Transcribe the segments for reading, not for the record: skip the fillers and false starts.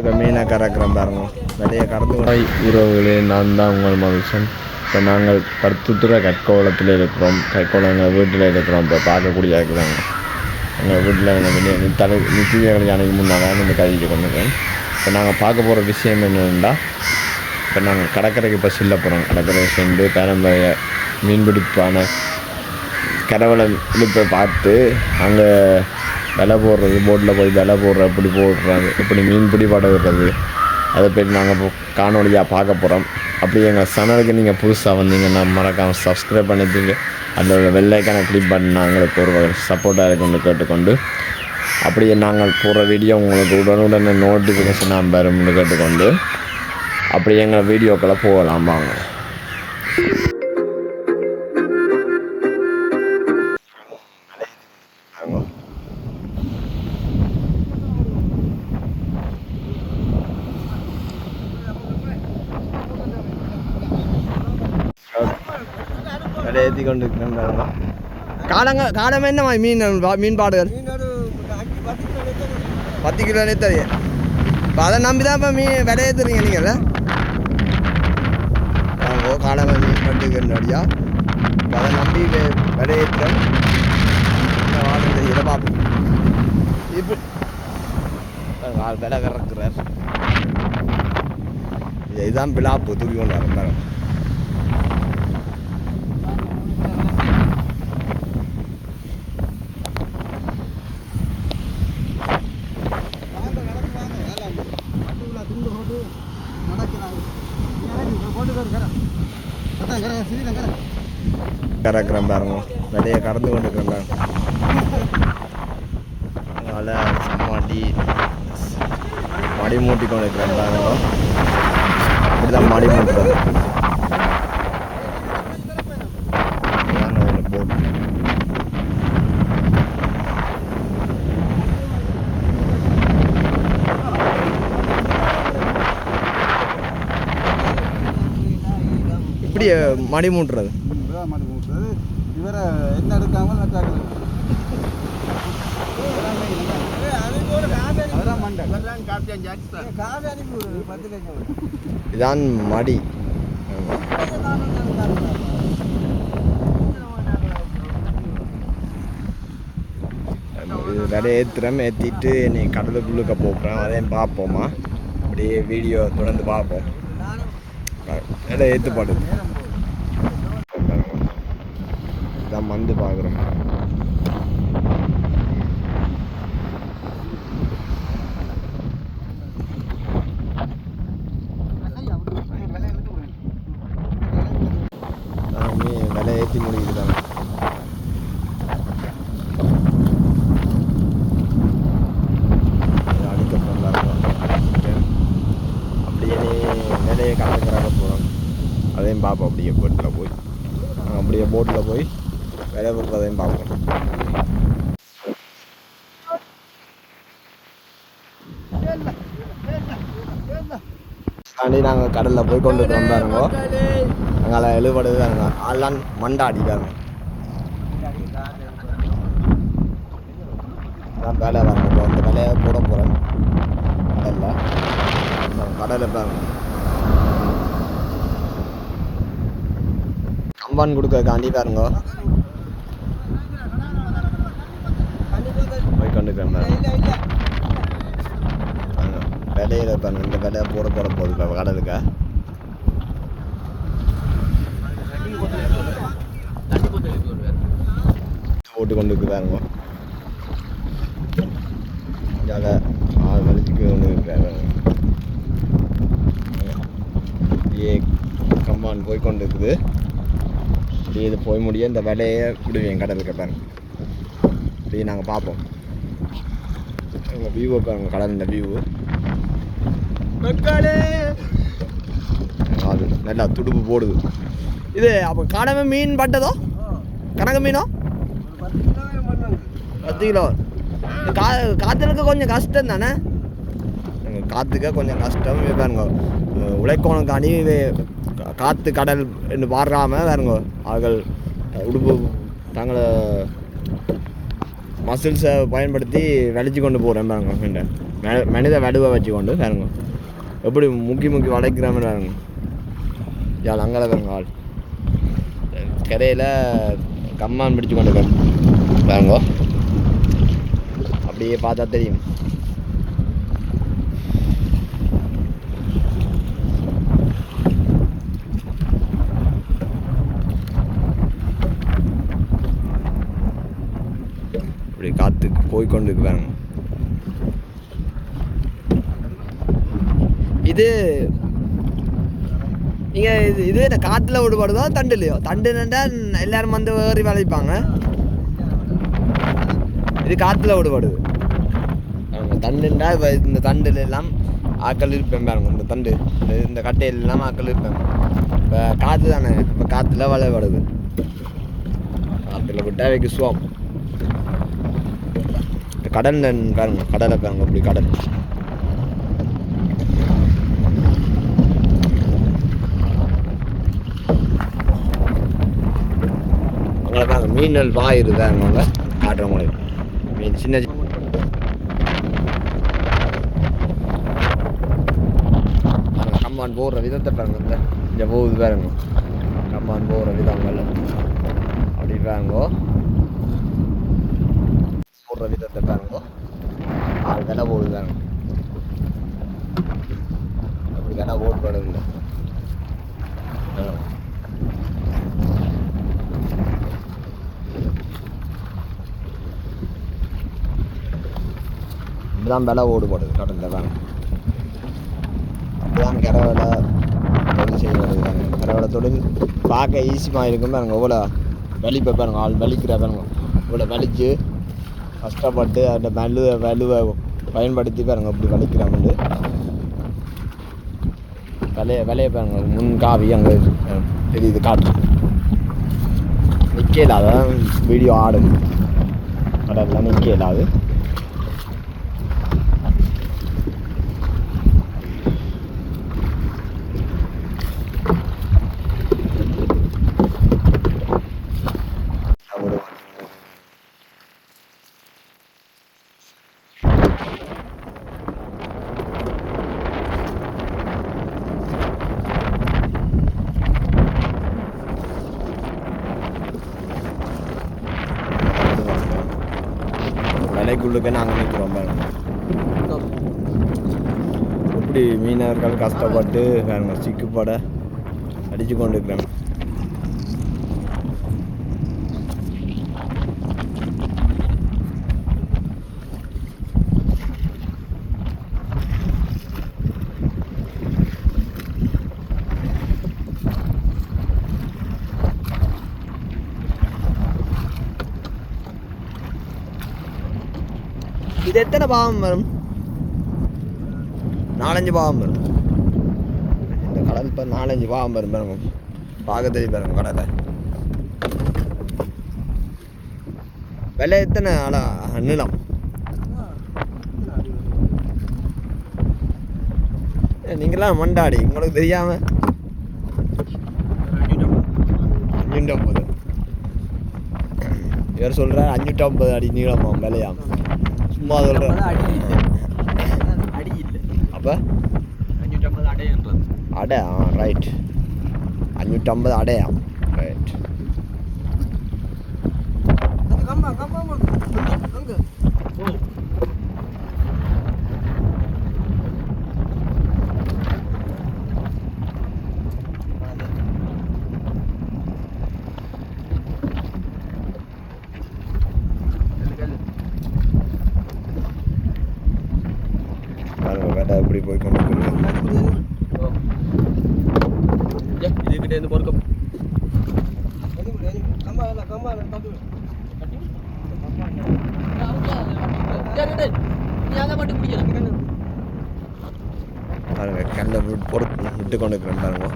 மீனை கறக்கிறோம் பாருங்க. விலையை கறந்து உறவுகளே, நான் தான் உங்கள் மனுஷன். இப்போ நாங்கள் பருத்துத்துறை கற்கோளத்தில் இருக்கிறோம். கற்கோளம் எங்கள் வீட்டில் இருக்கிறோம். இப்போ பார்க்கக்கூடிய இருக்கிறாங்க எங்கள் வீட்டில் எங்கள் நித்திய கல்யாணிக்கு முன்னால் இந்த கழிச்சு கொண்டுருக்கேன். இப்போ நாங்கள் பார்க்க போகிற விஷயம் என்னென்னா, இப்போ நாங்கள் கடற்கரைக்கு இப்போ செல்ல போகிறோம். கடற்கரை சென்று பாரம்பரிய மீன்பிடிப்பான கடவுளை இழுப்பை பார்த்து அங்கே விலை போடுறது, போட்டில் போய் விலை போடுற எப்படி போடுறாங்க, எப்படி மீன்பிடி படகுறது, அதை போய் நாங்கள் காணொலியாக பார்க்க போகிறோம். அப்படி எங்கள் சேனலுக்கு நீங்கள் புதுசாக வந்தீங்கன்னா மறக்காமல் சப்ஸ்கிரைப் பண்ணிட்டீங்க. அதோட வெள்ளைக்கான கிளிக் பண்ணி நாங்களுக்கு ஒரு சப்போர்ட்டாக இருக்குன்னு கேட்டுக்கொண்டு, அப்படியே நாங்கள் போகிற வீடியோ உங்களுக்கு உடனுடனே நோட்டிஃபிகேஷனாக வரும்னு கேட்டுக்கொண்டு, அப்படியே எங்கள் வீடியோக்களை போகலாம் வாங்க. ஏற்றி கொண்டு இருக்கிறாங்க. காலமே என்ன மீன்பாடுகள் 10 கிலோ நேற்று. இப்போ அதை நம்பி தான் இப்போ விலை ஏற்றுறீங்க நீங்கள். காலமே மீன் பட்டுக்கிறடியா இப்போ அதை நம்பி விலை ஏற்றுறேன். இதை பார்ப்போம். இப்படி விலை கறக்குறார். இதுதான் பிளாப்பு தூக்கி கொண்டு வர. கறக்கிறேன் பாருங்க. விலையை கறந்து கொண்டு இருக்கிறேன். அதனால் மடி மூட்டி கொண்டு இருக்கிறேன் பாருங்க. இப்படிதான் மடி மூட்டுறது. இப்படி மடி மூட்டுறது. இவரை என்ன எடுக்காமல் நட்டாங்க. இதான் மடி. விலை ஏற்றுறோம். ஏற்றிட்டு நீ கடலுக்குள்ளுக்க போகிறேன். அதையும் பார்ப்போமா. அப்படியே வீடியோ தொடர்ந்து பார்ப்போம். விலை ஏற்றுப்பாடு இதான் வந்து பார்க்குறோம். விலை ஏற்றி முடியுதுதான். அப்படியே விலையை கலந்துக்கிறாங்க போகிறோம். அதையும் பார்ப்போம். அப்படியே போட்டில் போய் விலை கொடுப்பதையும் பார்ப்போம். தாண்டி நாங்கள் கடலில் போய் கொண்டு வந்தாருங்கோ. அங்கே எழுபடுது தாங்க. ஆளான் மண்டாடிக்காங்க. நான் வேலை வாங்க இப்போ அந்த வேலையை போட போகிறேன். கடலில் பாருங்க. கம்பான் கொடுக்கறதுக்காண்டி பாருங்க போய் கொண்டுக்கிறேன் பாருங்க. விலையில பாருங்க. இந்த விலையை போட போகுது இப்போ கடலுக்கு. ஓட்டு கொண்டு இருக்குதாருங்க. இதால் 6 மணிக்கு கொண்டு இருக்கிறாங்க. அப்படியே கம்பான் போய் கொண்டு இருக்குது. அப்படியே இது போய் முடிய இந்த விலையை விடுவேன் கடலுக்கு பாருங்க. அப்படியே நாங்கள் பார்ப்போம். எங்கள் வியூவை பாருங்க. கடல் இந்த வியூவு அது நல்லா துடுப்பு போடுது. இது அப்போ கடமை மீன் பட்டதோ கணக்கு மீனோ 10 கிலோ. காற்றுக்கு கொஞ்சம் கஷ்டம் தானே. காற்றுக்க கொஞ்சம் கஷ்டம். பாருங்க உழைக்கோணக்காண்டி காற்று கடல் என்று பாடுறாமல் பாருங்க அவர்கள் உடுப்பு தங்களை மசில்ஸை பயன்படுத்தி வலிச்சு கொண்டு போகிறேன் பாருங்க. இந்த மனித வடுவை வச்சு கொண்டு பாருங்க எப்படி முக்கி முக்கி வளைக்கிற மாதிரி பாருங்க. யாழ் அங்கே பாருங்க ஆள் கரையில் கம்மான் பிடிச்சு கொண்டு பாருங்க. அப்படியே பார்த்தா தெரியும். அப்படி காற்று போய்கொண்டு இருக்கிறாங்க. இது நீங்கள் இது என்ன காற்றுல விடுபடுதோ தண்டுலையோ? தண்டுன்னா எல்லாரும் வந்து ஏறி வளைப்பாங்க. இது காற்றுல விடுபடுது. தண்டுண்டா இப்போ இந்த தண்டில் எல்லாம் ஆக்கள் இருப்பேன் பாருங்க. இந்த தண்டு இந்த கட்டையில் எல்லாம் ஆக்கள் இருப்பேன். இப்போ காற்று தானே, இப்போ காற்றுல வளைபடுது. காற்றுல விட்டால் வைக்க சுவம். கடல் பாருங்க, கடலை பாருங்க அப்படி கடல். அங்கே பாருங்க மீன்கள் வாயிருதாங்க அவங்க ஆடுறவங்களுக்கு. மீன் சின்ன கம்மான் போடுற விதத்தை பாருங்க. இந்த போகுது பாருங்க கம்மான் போகிற விதங்கள் அப்படி பாருங்கோ. போடுற விதத்தை பாருங்க. ஆள் விலை போடுதாங்க அப்படி விலை போடுபடுங்க. இப்படிதான் விலை ஓடுபடுது கடலில் தாங்க. அப்படிதான் கரவலை தொழில் செய்ய வருதுதாங்க. கரவலை தொழில் பார்க்க ஈஸியாக இருக்கும் பாருங்க. எவ்வளோ வலிப்பை பாருங்க. ஆள் வலிக்கிற பாருங்க. இவ்வளோ வலிச்சு கஷ்டப்பட்டு அந்த வலுவை பயன்படுத்தி பாருங்க அப்படி வலிக்கிறாங்க. விலையை பாருங்க. முன் காவி அங்கே தெரியுது காற்று நிற்க இல்லாத வீடியோ ஆடும். கடல்லாம் நிற்க இல்லாது. விலைக்குள்ளுக்கு நாங்கள் நிற்கிறோம் பாருங்க. எப்படி மீனவர்கள் கஷ்டப்பட்டு பாருங்க சிக்குப்பட அடித்து கொண்டு இருக்கிறாங்க. இது எத்தனை பாவம் வரும்? 4-5 பாவம் வரும். இந்த கடல் இப்போ 4-5 பாவம் வரும் பாருங்க. பார்க்க தெரியும் பாருங்க கடலை. விலை எத்தனை நிலம்? நீங்களாம் மண்டாடி உங்களுக்கு தெரியாம 550. இவர் சொல்ற 550 அடி நீளமாம் விலையாம். சும்மா சொல்கிறேன். அடி இல்லை. அப்போ 550 அடையன்றது. அடை ரைட். 550 அடையாம் ரைட். வேலை எப்படி போய் கொண்டு இதுக்கிட்டேருந்து பொறுக்க பாருங்க கல்லை விட்டு கொண்டு இருக்கிறேன் பாருங்க.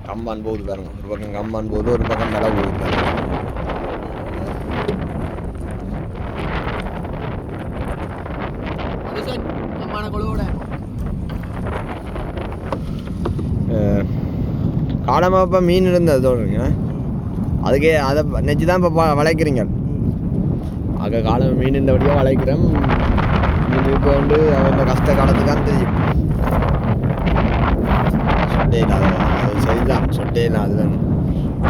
கம்பான் போகுது பாருங்க. ஒரு பக்கம் கம்பான் போகுது, ஒரு பக்கம் மழை போகுது பாருங்க. காலமாக இப்போ மீன் இருந்தது சொல்கிறீங்க, அதுக்கே அதை நெச்சு தான் இப்போ வளைக்கிறீங்க. ஆக காலம் மீன் இந்த வழியாக வளைக்கிறேன். இப்போ வந்து அவன் கஷ்ட காலத்துக்கான தெரியும். சொட்டே இல்லாத அது சரிதான், சொட்டே இல்லாது வேணும்.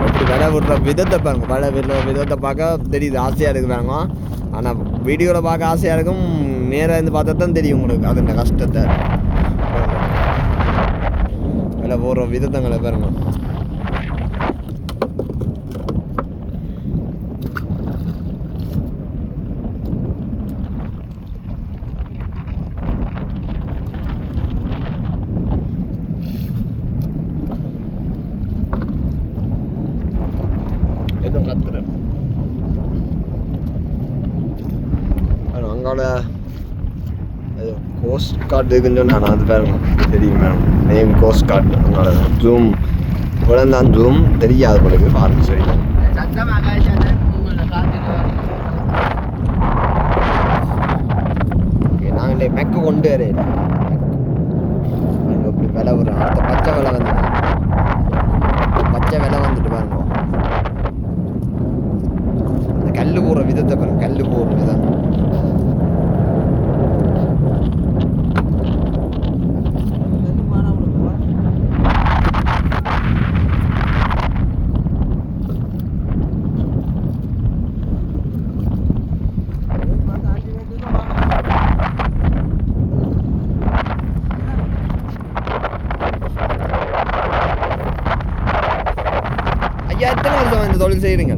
எப்படி விலை விடுற விதத்தை பாருங்க, விலை விடுற விதத்தை பார்க்க தெரியுது, ஆசையாக இருக்குறாங்க. ஆனால் வீடியோவில் பார்க்க ஆசையாக இருக்கும், நேராக இருந்து பார்த்தா தான் தெரியும் உங்களுக்கு அதோட கஷ்டத்தை. விலை போடுற விதத்தங்களை பாருங்க. எதுவும் கத்துறேன் அங்கால அது கோஸ்ட் கார்டு இருக்குன்னு நான் அது பாருங்க தெரியும் மேடம். நேம் கோஸ்ட் கார்டு அங்கால ஜூம் இவ்வளோந்தான் ஜூம் தெரியாது உங்களுக்கு பாருங்க. சரி நாங்கள் இந்த மெக்கு கொண்டு வரேன். இப்படி விலை வரும். அடுத்த பச்சை விலை வந்துட்டு பாருங்க. அந்த கல் போடுற விதத்தை பாருங்க, கல் போடுற விதம். ஐயா எத்தனை வருஷம் இந்த தொழில் செய்கிறீங்க?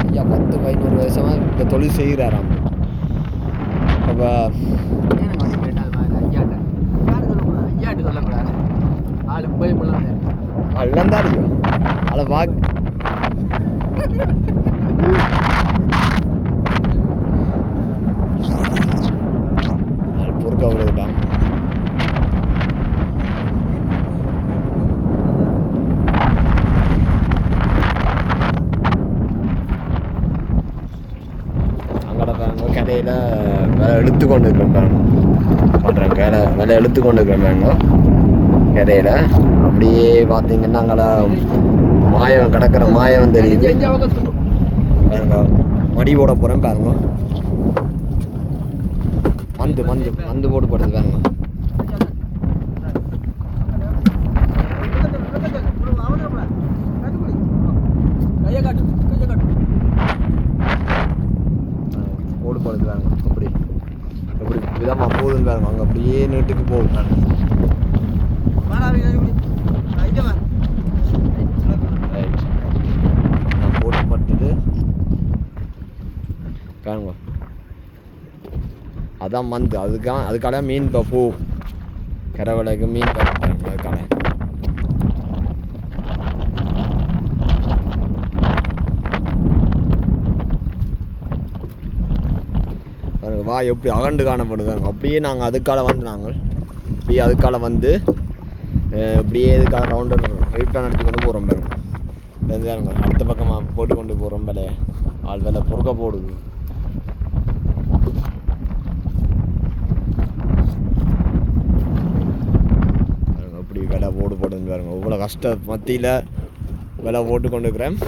ஐயா 10-11 வருஷமாக இந்த தொழில் செய்கிறாராம். அப்போ எல்லாம் தான் இருக்கும். அதை பொறுக்க அவ்வளோதான். கடையில் விலை எடுத்து கொண்டு இருக்கிறேன் பண்ணுறேன். விலை எடுத்து கொண்டு இருக்கிறாங்க கடையில். அப்படியே பார்த்தீங்கன்னா அங்கே மாயம் கிடக்கிற மாயம் தெரியுது பாருங்க. மடி போட போகிறேன் பாருங்க. மந்து போட்டு போடுறது பாருங்க. போடு போடுறது பாருங்க. அப்படி எப்படி விதமாக போகுதுன்னு பாருங்க. அங்கே அப்படியே நீட்டுக்கு போகுது பாருங்க. நான் போட்டு பட்டுது பாருங்க. அதான் மந்து. அதுக்காக மீன் இப்போ பூ கரவலைக்கு மீன் பாருங்க. அதுக்காக வா எப்படி அகண்டு காணப்படுதாங்க. அப்படியே நாங்கள் அதுக்கால வந்து இப்படியே இதுக்காக ரவுண்டர் ரைட்டாக நடத்தி கொண்டு போகிறோம் பாருங்க. அடுத்த பக்கமாக போட்டு கொண்டு போகிறோம். விலையை ஆள் விலை பொறுக்க போடுது. அப்படி விலை போடுன்னு பாருங்க. இவ்வளோ கஷ்ட மத்தியில் விலை போட்டு கொண்டு இருக்கிறேன்.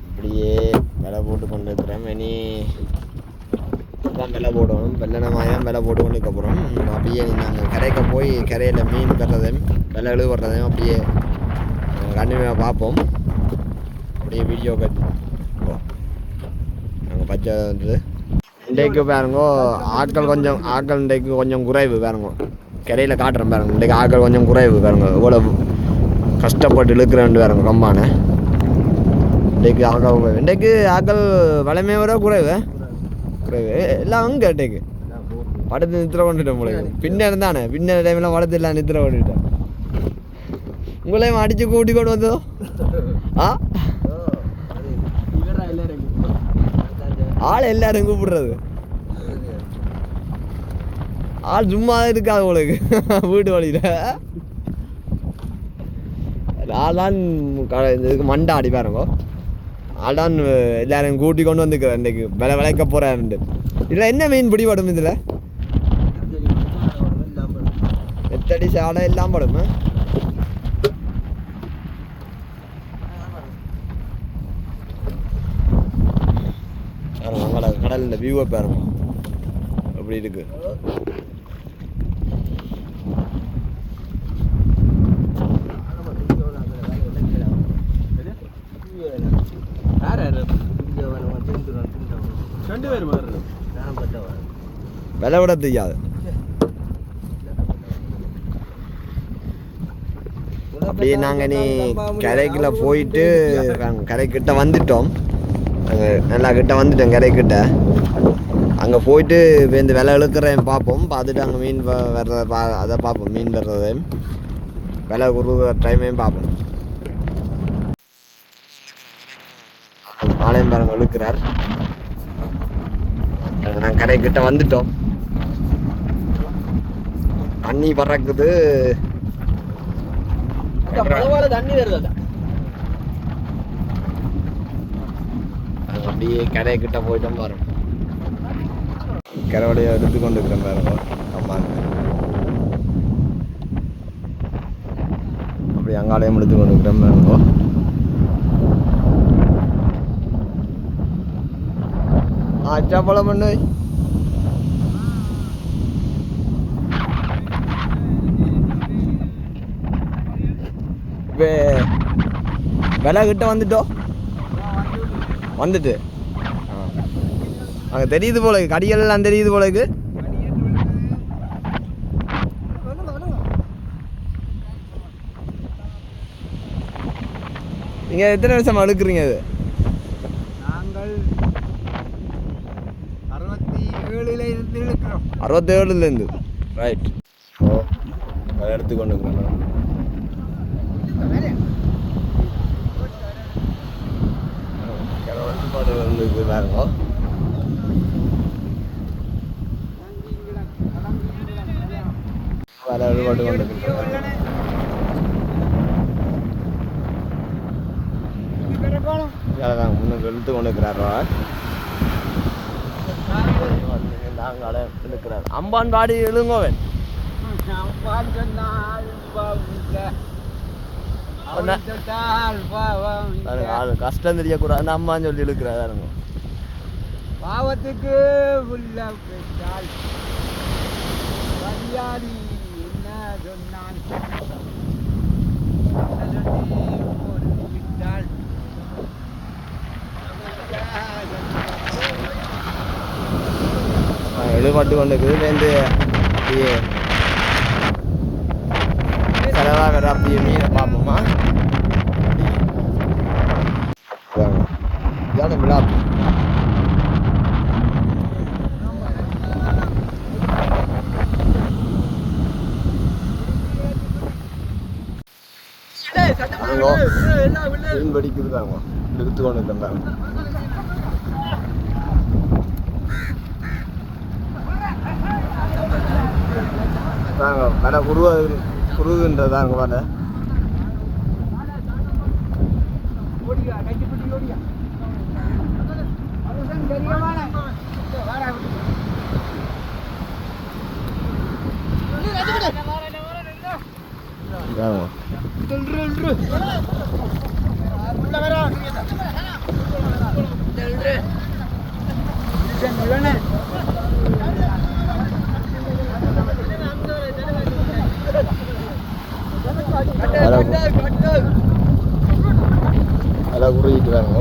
இப்படியே விலை போட்டு கொண்டு இருக்கிறேன். இனி தான் விலை போடணும். வெள்ளனமாக தான் விலை போட்டு கொண்டு அப்புறம் அப்படியே நாங்கள் கரைக்க போய் கரையில் மீன் கட்டுறதையும் விலை எழுதுறதையும் அப்படியே கண்டிப்பாக பார்ப்போம். அப்படியே வீடியோ நாங்கள் பச்சை வந்து இன்றைக்கு பாருங்கோ ஆட்கள் இன்றைக்கு கொஞ்சம் குறைவு பாருங்க. கரையில் காட்டுறேன் பாருங்க. இன்றைக்கு ஆட்கள் கொஞ்சம் குறைவு பாருங்க. இவ்வளோ கஷ்டப்பட்டு இழுக்கிறேன் பாருங்க கம்பான. இன்றைக்கு ஆக்கள் வளமே வர குறைவு எல்லாம் அங்கே இன்றைக்கு படத்தை நித்திர கொண்டுட்டோம் உங்களுக்கு பின்ன இருந்தானே பின்ன டைம்லாம் படத்தில் நித்திர கொண்டுட்டோம் உங்களையும் அடிச்சு கூட்டி கொண்டு வந்ததோ ஆ ஆள் எல்லாரும் கூப்பிடுறது ஆள் சும்மா இருக்காது உங்களுக்கு வீட்டு வழியில் ஆள் தான் இதுக்கு மண்டை அடி பாருங்க ஆள் தான் எல்லாரும் கூட்டி கொண்டு வந்துக்கிறேன் இன்றைக்கு விளைக்க போகிறாருண்டு இதில் என்ன மீன் பிடிபடும் இதில் எத்தடி சாலை எல்லாம் படும் உங்களோட கடலில் வியூவை பாருங்க அப்படி இருக்கு விலை விட தெரியாது அப்படியே நாங்கள் நீ கரைக்குள்ள போயிட்டு கரைக்கிட்ட வந்துட்டோம் நல்லா கிட்ட வந்துட்டோம் கரைக்கிட்ட அங்கே போயிட்டு இப்போ இந்த விலை இழுக்கிறதையும் பார்ப்போம் பார்த்துட்டு அங்கே மீன் வர்றதை அதை பார்ப்போம் மீன் வர்றதையும் விலை குறுகிற டைமையும் பார்ப்போம் ஆலயம் பாருங்க இழுக்கிறார் நாங்கள் கரைக்கிட்ட வந்துட்டோம் தண்ணி பறக்குது தண்ணி வருது அப்படியே கரைக்கிட்ட போயிட்டோம் பாருங்க கரையோடைய எடுத்து கொண்டு இருக்கிறேன் பாருங்க அம்மா அப்படி அங்காலயம் எடுத்து கொண்டு இருக்கிறேன் பாருங்க ஆச்சா பழம் பண்ணு விலை கிட்ட வந்துட்டோம் வந்துட்டு அங்கே தெரியுது போல கடியெல்லாம் தெரியுது போலக்கு நீங்கள் எத்தனை வருஷம் அழுக்குறீங்க அது நாங்கள் 67 இழுக்கிறோம் 67 ரைட் ஓ அதை எடுத்து கொண்டு இருக்கிறேன் வந்து பாருங்க வேலை வழிபாடு கொண்டு முன்னுக்கு இழுத்து கொண்டு இருக்கிறாரோ நாங்கள் இழுக்கிறார் அம்பான் பாடி எழுங்கோவன் கஷ்டம் தெரியக்கூடாது அம்மான்னு சொல்லி இழுக்கிறாருங்க பாவத்துக்கு என்ன சொன்னான் எழுபட்டு கொண்டு இதுலேருந்து அப்படியே செலவாகிற அப்படியே மீனை பார்ப்போமா இதான விழாப்பு மீன் படிக்குது தாங்க எடுத்து கொண்டு இருந்தாங்க தாங்க கடை குருகுன்றதாங்க வர அதெல்லாம் குறுகிட்டு வாங்க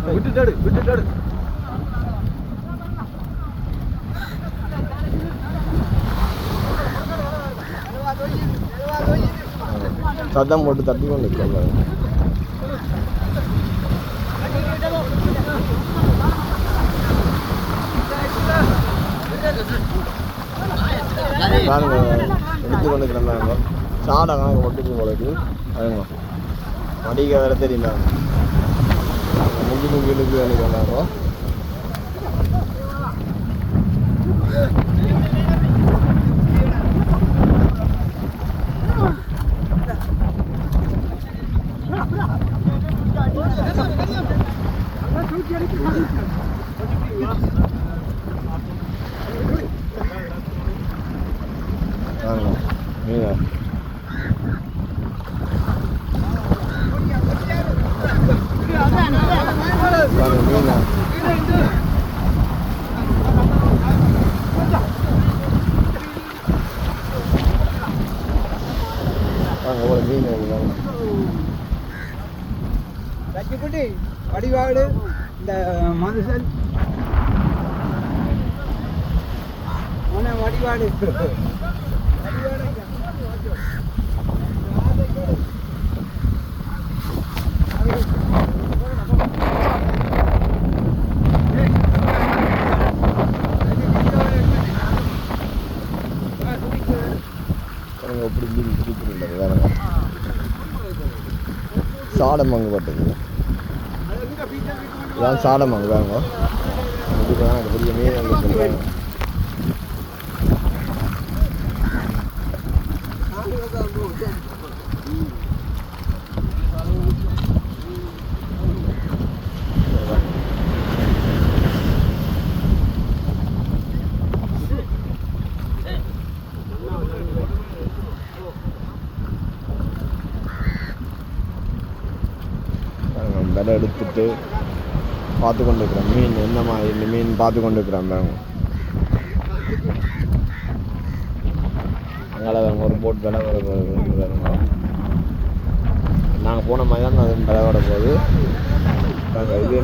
விட்டுட்டாடு சத்தம் போட்டு தட்டி கொண்டு இருக்காங்க பாருங்க எடுத்து கொண்டு கிளம்புறாங்க சாடை கணக்கு ஒட்டுக்கு போலக்கு அதுங்க மடிக்க வேற தெரியல முங்கி முங்கி இழுக்கு வேலைக்கு வந்தாங்க மீனா மீனா ஒரு மீன் கட்டிப்பட்டி வடிவாடு இந்த மனுஷன் வடிவாடு எப்படி மீன் பிடிக்கிறது வேற சாடமாங்க பட்டது இதான் சாடமாங்க வேறுங்க எனக்கு பெரிய மீன் அங்கே சொல்கிறாங்க விலை எடுத்துட்டு பார்த்து கொண்டு இருக்கிறேன் மீன் என்னம்மா இந்த மீன் பார்த்து கொண்டு இருக்கிறேன் பாருங்க அங்கே ஒரு போட் விலை வர பாருங்க நாங்கள் போன மாதிரி தான் அது விலை வர போகுது இது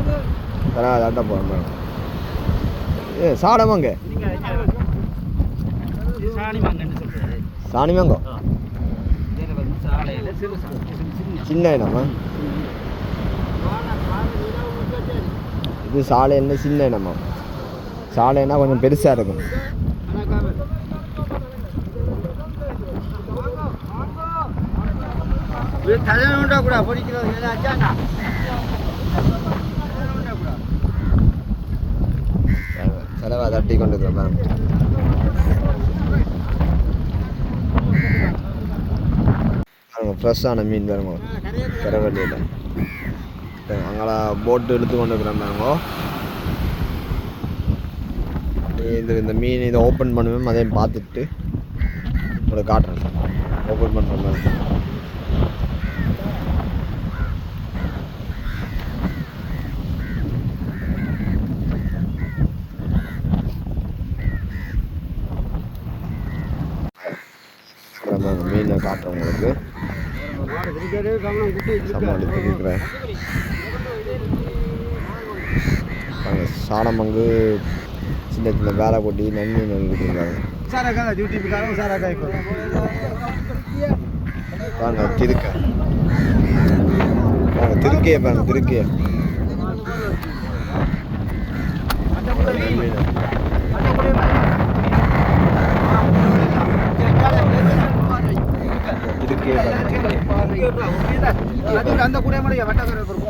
விலை அட்ட போகிறோம் பாருங்க சாடமாங்க சாணிமாங்கோ சின்ன இடமா இது சாலைன்னா சின்ன இடமா சாலைன்னா கொஞ்சம் பெருசாக இருக்கும் செலவாக தட்டி கொண்டு இருக்கிறேன் ஃப்ரெஷ்ஷான மீன் பாருங்க கரவள்ளியில் அங்கே போட்டு எடுத்து கொண்டு இருக்கிறேன் பாருங்க இந்த மீன் இதை ஓப்பன் பண்ணுவேன் அதையும் பார்த்துட்டு உங்களுக்கு காட்டுறேன் ஓப்பன் பண்ணுற மாதிரி மீனை காட்டுறேன் உங்களுக்கு சமாளித்துருக்கிறேன் சாடமங்கு சின்ன சின்ன வேலை கொட்டி நன்மீன் வந்துருக்காங்க பாருங்க திருக்க திருக்கையை பாருங்க திருக்கைய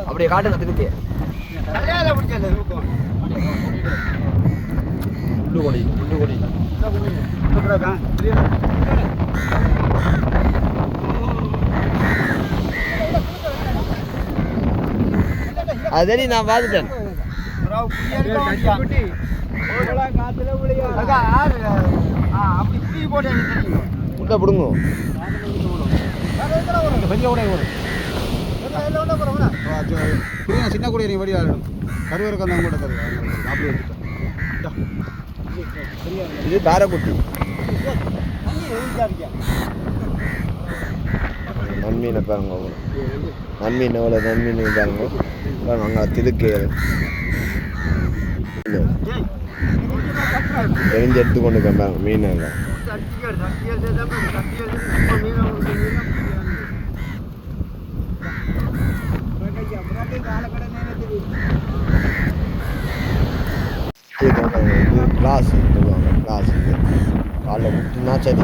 அப்படியே காட்டுங்க திருக்கைய உள்ளுகொடி அதே நான் பார்த்துட்டேன் முட்டை பிடுங்க சின்ன கூட நீ வடி ஆடணும் கருவருக்கு அந்த கூட அப்படி இது பேரக்குட்டி நன்மீனை பாருங்க நன்மீன் எவ்வளோ நன்மீன் பாருங்க அங்கே திருக்கு தெரிஞ்சு எடுத்து கொண்டு பாருங்க மீன் எல்லாம் இது கிளாஸ் சொல்லுவாங்க கிளாஸ் காலைல விட்டுனா சரி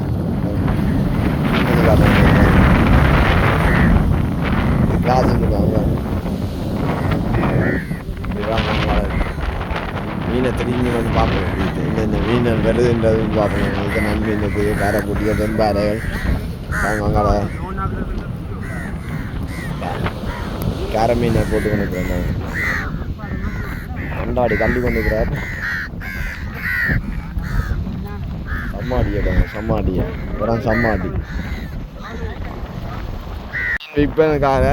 கிளாஸ் இருந்துருவாங்க மீனை திரும்பி வந்து பார்ப்போம் இந்த மீன் வருதுன்றது வந்து பார்ப்போம் இது நன்மீன் இருக்குது காரைக்குட்டிய வெம்பாறைகள் அங்கே கேர மீனை போட்டு கொண்டு வந்தாங்க கொண்டாடி தள்ளி கொண்டு இருக்கிறார் சம்மாடியை பாருங்க சம்மாடியை அப்புறம் சம்மாடி இப்போ எனக்காக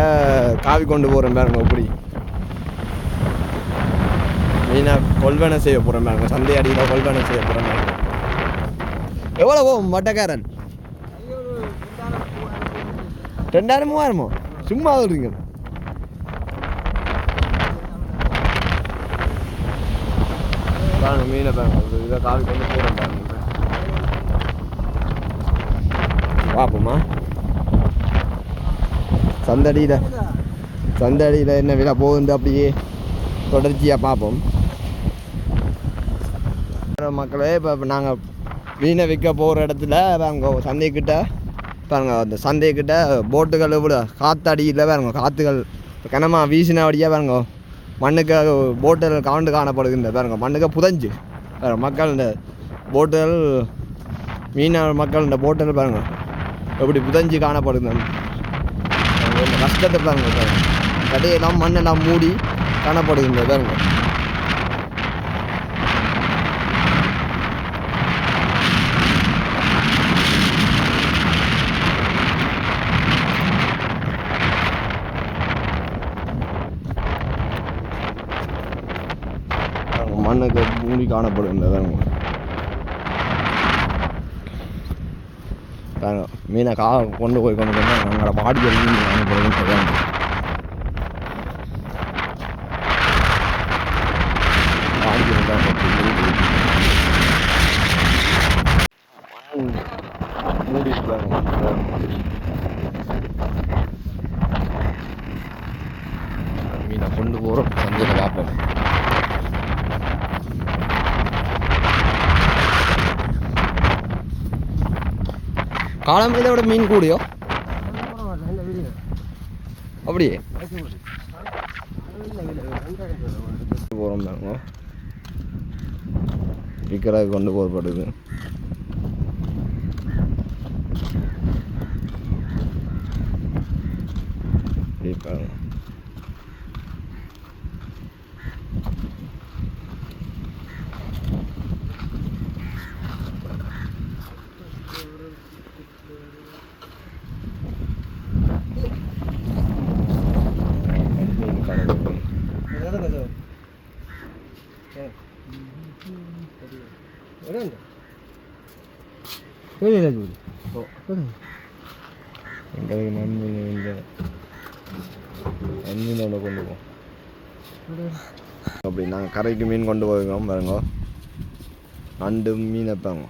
காவி கொண்டு போகிறேன் பாருங்க எப்படி மெயினாக கொள்வனை செய்ய போகிறேன் பாருங்க சந்தை அடியில் கொள்வனை செய்ய போகிறேன் பாருங்க எவ்வளோ போகும் மட்டக்காரன் 2000 3000 சும்மா சொல்றீங்க பாருங்க மீனை பாருங்க இதை காவி கொண்டு போகிறேன் பாருங்க பார்ப்போமா சந்தடியில் என்ன விலை போகுது அப்படியே தொடர்ச்சியாக பார்ப்போம் மக்களே இப்போ நாங்கள் மீனை விற்க போகிற இடத்துல பாருங்க சந்தைக்கிட்ட பாருங்க அந்த சந்தைக்கிட்ட போட்டுகள் இவ்வளோ காற்றடியில் பாருங்க காற்றுகள் கனமாக வீசினபடியாக பாருங்க மண்ணுக்கு போட்டுகள் கவுண்டு காணப்படுகின்ற பாருங்க மண்ணுக்கு புதஞ்சு பாருங்க மக்கள் இந்த போட்டுகள் மீனவர் மக்கள் இந்த போட்டுகள் பாருங்க எப்படி புதஞ்சு காணப்படுது கஷ்டத்தை பாருங்க கடையெல்லாம் மண்ணெல்லாம் மூடி காணப்படுகின்ற பாருங்க மண்ணுக்கு மூடி காணப்படுகின்ற பாருங்க மீனை கொண்டு போய் நாங்களோட பாடியில் மீன் காணப்படுதுன்னு சொல்லுவாங்க மூடி மீனை கொண்டு போகிறோம் சந்தையில் பார்ப்போம் காலம் இதோட மீன் கூடியோ அப்படியே போகிறோம் தாங்க விற்கிறதுக்கு கொண்டு போகப்படுது பாருங்க எங்களுக்கு நன்மீனோட கொண்டு போவோம் அப்படி நாங்கள் கரைக்கு மீன் கொண்டு போகிறோம் பாருங்க நண்டு மீன் வைப்பாங்க